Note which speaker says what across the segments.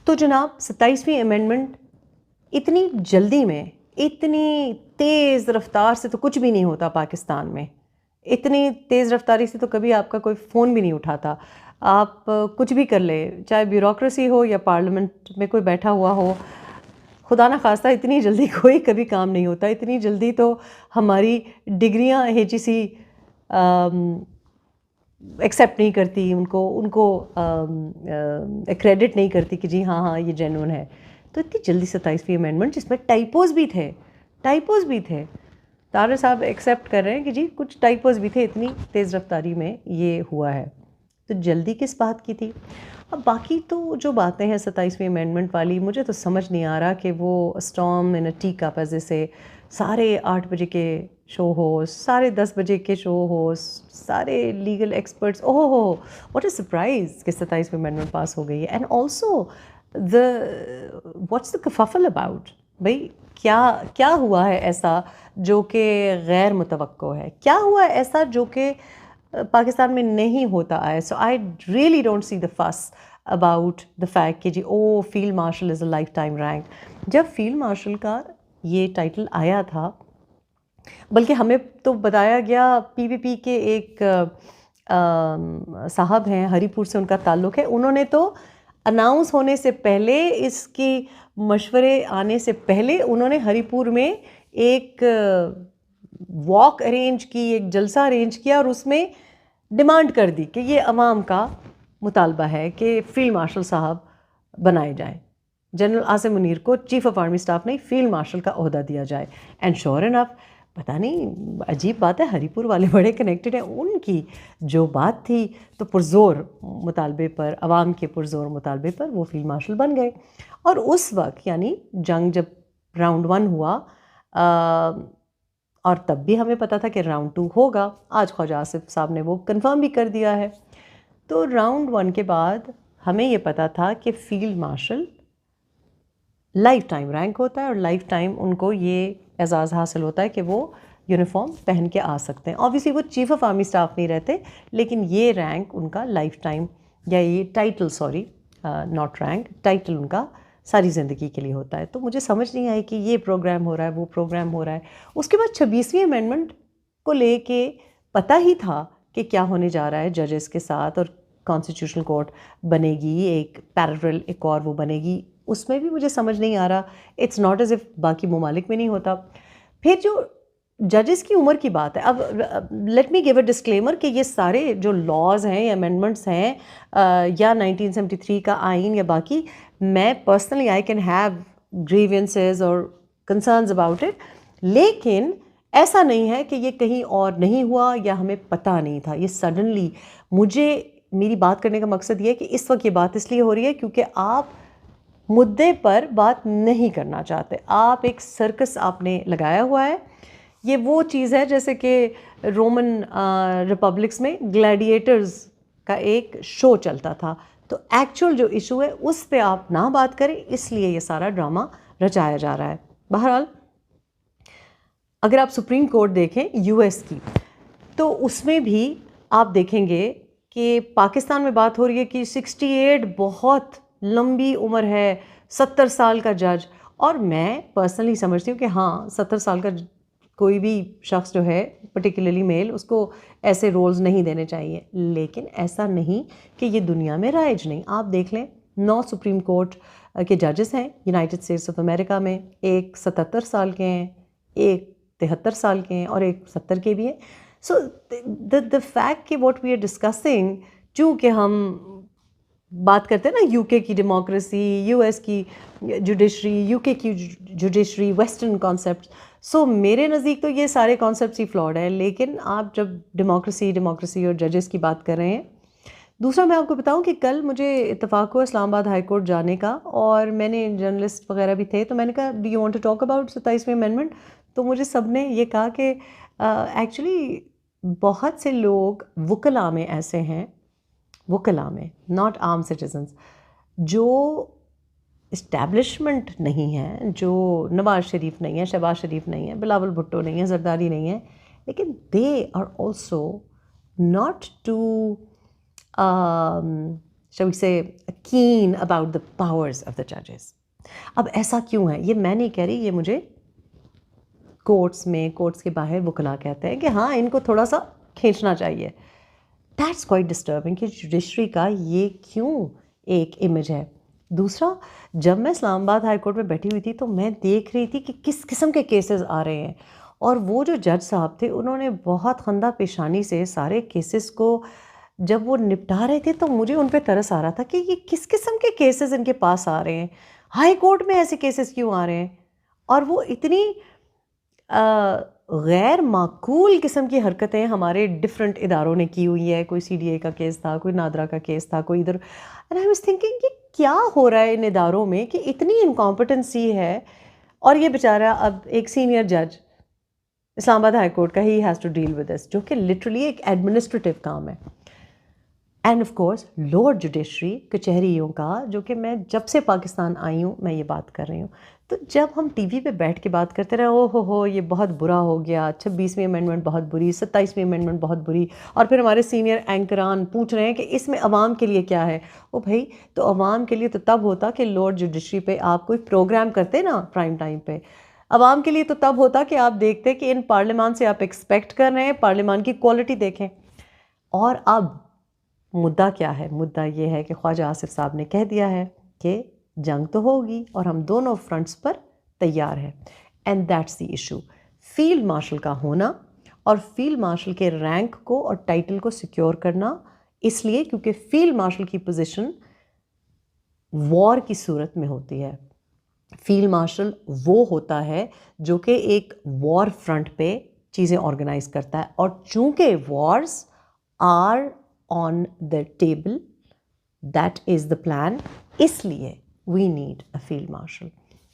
Speaker 1: तो जनाब 27वीं अमेंडमेंट इतनी जल्दी में, इतनी तेज़ रफ्तार से तो कुछ भी नहीं होता पाकिस्तान में। इतनी तेज़ रफ्तारी से तो कभी आपका कोई फ़ोन भी नहीं उठाता। आप कुछ भी कर लें, चाहे ब्यूरोक्रेसी हो या पार्लियामेंट में कोई बैठा हुआ हो, खुदा ना खास्ता इतनी जल्दी कोई कभी काम नहीं होता। इतनी जल्दी तो हमारी डिग्रियां HEC एक्सेप्ट नहीं करती, उनको उनको क्रेडिट नहीं करती कि जी हाँ हाँ ये जेन्युइन है। तो इतनी जल्दी 27वीं अमेंडमेंट जिसमें टाइपोज़ भी थे। तारे साहब एक्सेप्ट कर रहे हैं कि जी कुछ टाइपोज़ भी थे, इतनी तेज़ रफ्तारी में ये हुआ है। तो जल्दी किस बात की थी? अब बाकी तो जो बातें हैं 27वीं अमेंडमेंट वाली, मुझे तो समझ नहीं आ रहा कि वो स्टॉर्म इन अ टी कप ऐसे से सारे 8 बजे के शो होस्ट, सारे 10 बजे के शो होस्ट, सारे लीगल एक्सपर्ट्स, ओह हो व्हाट अ सरप्राइज कि 27वीं अमेंडमेंट पास हो गई है। And also what's the kerfuffle about, भाई क्या क्या हुआ है ऐसा जो कि गैर मुतवक्को है? क्या हुआ है ऐसा जो कि पाकिस्तान में नहीं होता है? So I really don't see the fuss about the fact कि G O field marshal is a lifetime rank. जब फील्ड मार्शल का ये टाइटल आया था, बल्कि हमें तो बताया गया, PVP के एक साहब हैं, हरीपुर से उनका ताल्लुक़ है, उन्होंने तो अनाउंस होने से पहले, इसकी मशवरे आने से पहले, उन्होंने हरीपुर में एक वॉक अरेंज की, एक जलसा अरेंज किया और उसमें डिमांड कर दी कि ये अवाम का मुतालबा है कि फील्ड मार्शल साहब बनाए जाएं। जनरल आसिम मुनीर को चीफ ऑफ आर्मी स्टाफ ने फील्ड मार्शल का ओहदा दिया जाए। एंड श्योर इनफ, पता नहीं अजीब बात है, हरीपुर वाले बड़े कनेक्टेड हैं। उनकी जो बात थी तो पुरजोर मुतालबे पर, अवाम के पुरजोर मुतालबे पर वो फील्ड मार्शल बन गए। और उस वक्त यानी जंग जब राउंड 1 हुआ, और तब भी हमें पता था कि राउंड 2 होगा। आज ख्वाजा आसिफ साहब ने वो कंफर्म भी कर दिया है। तो राउंड 1 के बाद हमें ये पता था कि field marshal life time rank होता है और लाइफ टाइम उनको ये एजाज़ हासिल होता है कि वो यूनिफॉर्म पहन के आ सकते हैं। ऑब्वियसली वो चीफ ऑफ आर्मी स्टाफ नहीं रहते, लेकिन ये रैंक उनका लाइफ टाइम, या ये title, sorry not rank, title उनका सारी ज़िंदगी के लिए होता है। तो मुझे समझ नहीं आई कि ये प्रोग्राम हो रहा है, वो प्रोग्राम हो रहा है। उसके बाद 26वीं अमेंडमेंट को लेके पता ही था कि क्या होने जा रहा है जजेस के साथ, और कॉन्स्टिट्यूशनल कोर्ट बनेगी, एक पैरेलल एक और वो बनेगी। उसमें भी मुझे समझ नहीं आ रहा, इट्स नॉट एज इफ़ बाकी ममालिक में नहीं होता। फिर जो जजेस की उम्र की बात है, अब let me give a disclaimer कि ये सारे जो लॉज हैं या अमेंडमेंट्स हैं, या 1973 का आइन या बाकी, मैं personally I can have grievances और कंसर्न्स अबाउट इट, लेकिन ऐसा नहीं है कि ये कहीं और नहीं हुआ या हमें पता नहीं था। ये सडनली, मुझे, मेरी बात करने का मकसद ये है कि इस वक्त ये बात इसलिए हो रही है क्योंकि आप मुद्दे पर बात नहीं करना चाहते। आप एक सर्कस आपने लगाया हुआ है। ये वो चीज़ है जैसे कि रोमन रिपब्लिक्स में ग्लैडिएटर्स का एक शो चलता था। तो एक्चुअल जो इशू है उस पे आप ना बात करें, इसलिए ये सारा ड्रामा रचाया जा रहा है। बहरहाल, अगर आप सुप्रीम कोर्ट देखें US की, तो उसमें भी आप देखेंगे कि पाकिस्तान में बात हो रही है कि 68 बहुत लंबी उम्र है, 70 साल का जज। और मैं पर्सनली समझती हूँ कि हाँ, 70 साल का कोई भी शख्स जो है, पर्टिकुलरली मेल, उसको ऐसे रोल्स नहीं देने चाहिए। लेकिन ऐसा नहीं कि ये दुनिया में राइज नहीं। आप देख लें, 9 सुप्रीम कोर्ट के जजेस हैं यूनाइटेड स्टेट्स ऑफ अमेरिका में। एक 77 साल के हैं, एक 73 साल के हैं और एक 70 के भी हैं। सो द फैक्ट कि व्हाट वी आर डिस्कसिंग, चूँकि हम बात करते हैं ना UK की डेमोक्रेसी, US की जुडिशरी, UK की जुडिशरी, वेस्टर्न कॉन्सेप्ट, सो मेरे नज़दीक तो ये सारे कॉन्सेप्ट्स ही फ्लॉड है। लेकिन आप जब डेमोक्रेसी और जजेस की बात कर रहे हैं। दूसरा, मैं आपको बताऊं कि कल मुझे इत्तेफाक हुआ इस्लामाबाद हाई कोर्ट जाने का, और मैंने, जर्नलिस्ट वगैरह भी थे, तो मैंने कहा do you want to talk about 27वीं अमेंडमेंट? तो मुझे सब ने ये कहा कि एक्चुअली बहुत से लोग वकला में ऐसे हैं, वकला में, नॉट आर्म सिटीजन्स, जो इस्टेब्लिशमेंट नहीं है, जो नवाज शरीफ नहीं है, शहबाज शरीफ नहीं है, बिलावल भुट्टो नहीं है, जरदारी नहीं है, लेकिन they are also not to shall we say, keen about the powers of the judges. अब ऐसा क्यों है? ये मैं नहीं कह रही, ये मुझे कोर्ट्स के बाहर वकला कहते हैं कि हाँ, इनको थोड़ा सा खींचना चाहिए. दैट्स क्वाइट डिस्टर्बिंग कि जुडिशरी का ये क्यों एक इमेज है. दूसरा, जब मैं इस्लामाबाद हाई कोर्ट में बैठी हुई थी तो मैं देख रही थी कि किस किस्म के केसेस आ रहे हैं, और वो जो जज साहब थे उन्होंने बहुत खंदा पेशानी से सारे केसेस को जब वो निपटा रहे थे तो मुझे उन पे तरस आ रहा था कि ये किस किस्म के केसेस इनके पास आ रहे हैं, हाई कोर्ट में ऐसे केसेस क्यों आ रहे हैं. और वो इतनी गैर माकूल किस्म की हरकतें हमारे डिफरेंट इदारों ने की हुई है. कोई CDA का केस था, कोई नादरा का केस था, कोई इधर. एंड आई वाज थिंकिंग कि क्या हो रहा है इन इदारों में कि इतनी इनकॉम्पिटेंसी है. और ये बेचारा अब एक सीनियर जज इस्लामाबाद हाई कोर्ट का he has to deal with this, जो कि लिटरली एक एडमिनिस्ट्रेटिव काम है. And of course lower judiciary कचहरियों का, जो कि मैं जब से पाकिस्तान आई हूँ मैं ये बात कर रही हूँ, तो जब हम टीवी पे बैठ के बात करते रहे, ओ हो ये बहुत बुरा हो गया, 26वीं अमेंडमेंट बहुत बुरी, 27वीं अमेंडमेंट बहुत बुरी, और फिर हमारे सीनियर एंकरान पूछ रहे हैं कि इसमें अवाम के लिए क्या है. ओ भाई, तो अवाम के लिए तो तब होता कि लोअर जुडिशरी पे आप कोई प्रोग्राम करते ना प्राइम टाइम पे. अवाम के लिए तो तब होता कि आप देखते कि इन पार्लियामान से आप एक्सपेक्ट कर रहे हैं, पार्लियामान की क्वालिटी देखें. और अब मुद्दा क्या है? मुद्दा ये है कि ख्वाजा आसिफ साहब ने कह दिया है कि जंग तो होगी और हम दोनों फ्रंट्स पर तैयार हैं. And that's the issue. Field marshal का होना और फील्ड मार्शल के रैंक को और टाइटल को सिक्योर करना, इसलिए क्योंकि फील्ड मार्शल की पोजीशन वॉर की सूरत में होती है. फील्ड मार्शल वो होता है जो कि एक वॉर फ्रंट पे चीज़ें ऑर्गेनाइज करता है. और चूंकि wars are on the table, that is the plan, इसलिए we need a field marshal.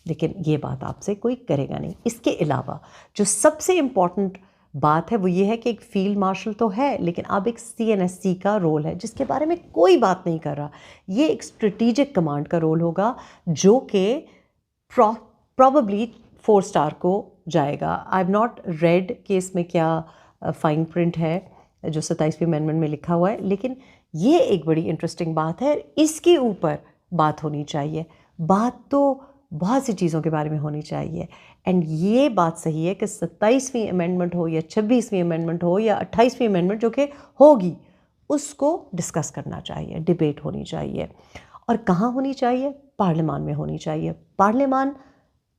Speaker 1: लेकिन ये बात आपसे कोई करेगा नहीं. इसके अलावा जो सबसे इम्पॉर्टेंट बात है वो ये है कि एक फील्ड मार्शल तो है, लेकिन अब एक CNSC का रोल है जिसके बारे में कोई बात नहीं कर रहा. ये एक स्ट्रेटिजिक कमांड का रोल होगा जो कि प्रॉबली 4 स्टार को जाएगा. आई हैव नॉट रेड कि इसमें क्या फाइन प्रिंट है जो 27वीं अमेंडमेंट में लिखा हुआ है, लेकिन ये एक बड़ी इंटरेस्टिंग बात है. इसके ऊपर बात होनी चाहिए. बात तो बहुत सी चीज़ों के बारे में होनी चाहिए. एंड ये बात सही है कि 27वीं अमेंडमेंट हो या 26वीं अमेंडमेंट हो या 28वीं अमेंडमेंट जो कि होगी, उसको डिस्कस करना चाहिए, डिबेट होनी चाहिए. और कहाँ होनी चाहिए? पार्लियामान में होनी चाहिए. पार्लियामान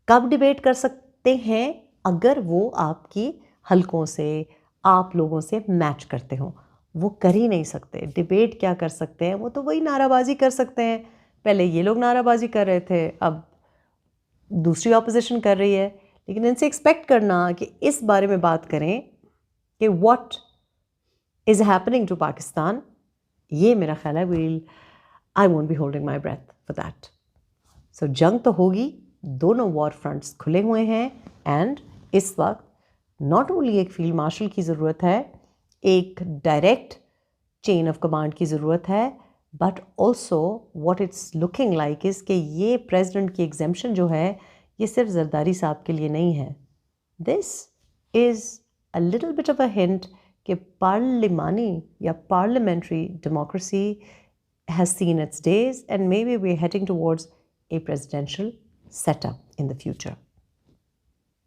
Speaker 1: कब डिबेट कर सकते हैं? अगर वो आपकी हलकों से, आप लोगों से मैच करते हो. वो कर ही नहीं सकते. डिबेट क्या कर सकते हैं? वो तो वही नाराबाजी कर सकते हैं. पहले ये लोग नाराबाजी कर रहे थे, अब दूसरी ऑपोजिशन कर रही है. लेकिन इनसे एक्सपेक्ट करना कि इस बारे में बात करें कि what is happening to Pakistan, ये मेरा ख्याल है I won't be holding my breath for that. So जंग तो होगी, दोनों वॉर फ्रंट्स खुले हुए हैं. एंड इस वक्त नॉट ओनली एक फील्ड मार्शल की ज़रूरत है, एक डायरेक्ट चेन ऑफ कमांड की ज़रूरत है, but also what it's looking like is कि ये प्रेसिडेंट की एग्जेम्पशन जो है ये सिर्फ जरदारी साहब के लिए नहीं है. This is a little bit of a hint कि पार्लिमानी या parliamentary democracy has seen its days and maybe we are heading towards a presidential setup in the future.